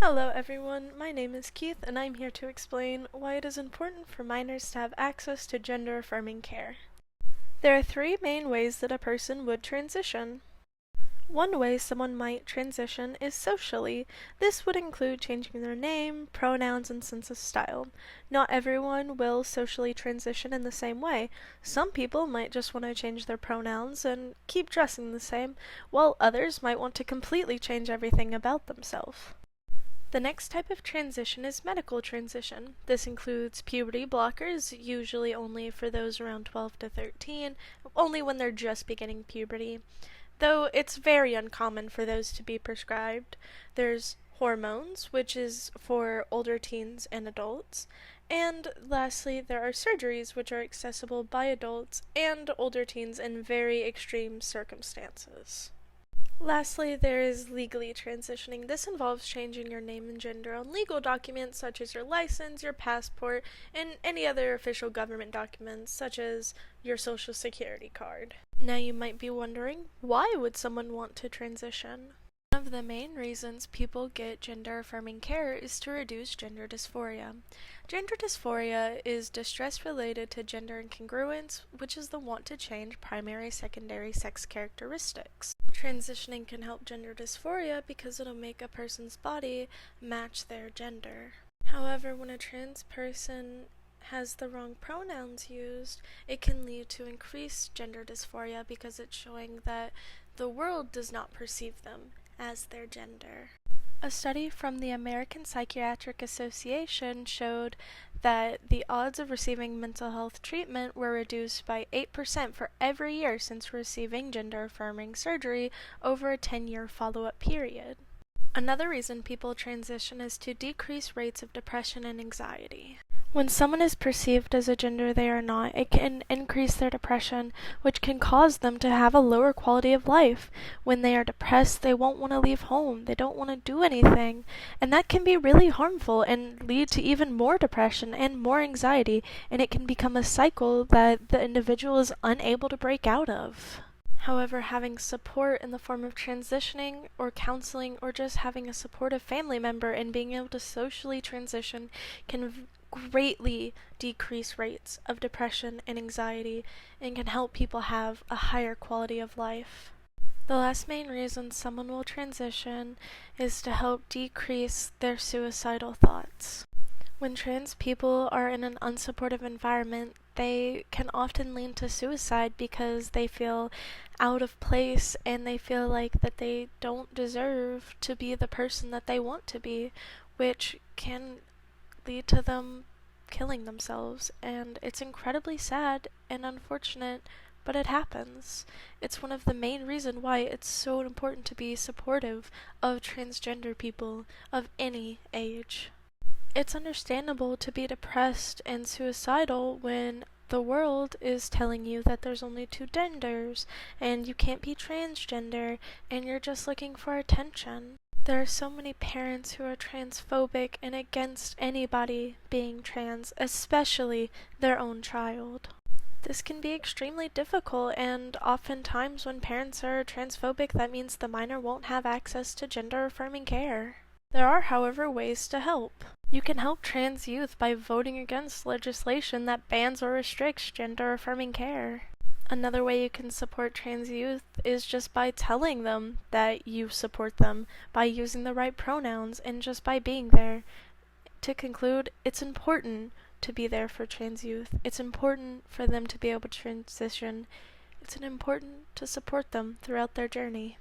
Hello everyone, my name is Keith and I'm here to explain why it is important for minors to have access to gender-affirming care. There are three main ways that a person would transition. One way someone might transition is socially. This would include changing their name, pronouns, and sense of style. Not everyone will socially transition in the same way. Some people might just want to change their pronouns and keep dressing the same, while others might want to completely change everything about themselves. The next type of transition is medical transition. This includes puberty blockers, usually only for those around 12 to 13, only when they're just beginning puberty, though it's very uncommon for those to be prescribed. There's hormones, which is for older teens and adults, and lastly, there are surgeries, which are accessible by adults and older teens in very extreme circumstances. Lastly, there is legally transitioning. This involves changing your name and gender on legal documents such as your license, your passport, and any other official government documents such as your social security card. Now you might be wondering, why would someone want to transition? One of the main reasons people get gender-affirming care is to reduce gender dysphoria. Gender dysphoria is distress related to gender incongruence, which is the want to change primary, secondary sex characteristics. Transitioning can help gender dysphoria because it'll make a person's body match their gender. However, when a trans person has the wrong pronouns used, it can lead to increased gender dysphoria because it's showing that the world does not perceive them as their gender. A study from the American Psychiatric Association showed that the odds of receiving mental health treatment were reduced by 8% for every year since receiving gender-affirming surgery over a 10-year follow-up period. Another reason people transition is to decrease rates of depression and anxiety. When someone is perceived as a gender they are not, it can increase their depression, which can cause them to have a lower quality of life. When they are depressed, they won't want to leave home, they don't want to do anything, and that can be really harmful and lead to even more depression and more anxiety, and it can become a cycle that the individual is unable to break out of. However, having support in the form of transitioning or counseling or just having a supportive family member and being able to socially transition can greatly decrease rates of depression and anxiety and can help people have a higher quality of life. The last main reason someone will transition is to help decrease their suicidal thoughts. When trans people are in an unsupportive environment, they can often lean to suicide because they feel out of place and they feel like that they don't deserve to be the person that they want to be, which can lead to them killing themselves, and it's incredibly sad and unfortunate, but it happens. It's one of the main reasons why it's so important to be supportive of transgender people of any age. It's understandable to be depressed and suicidal when the world is telling you that there's only two genders and you can't be transgender and you're just looking for attention. There are so many parents who are transphobic and against anybody being trans, especially their own child. This can be extremely difficult, and oftentimes when parents are transphobic, that means the minor won't have access to gender-affirming care. There are, however, ways to help. You can help trans youth by voting against legislation that bans or restricts gender-affirming care. Another way you can support trans youth is just by telling them that you support them, by using the right pronouns, and just by being there. To conclude, it's important to be there for trans youth. It's important for them to be able to transition. It's important to support them throughout their journey.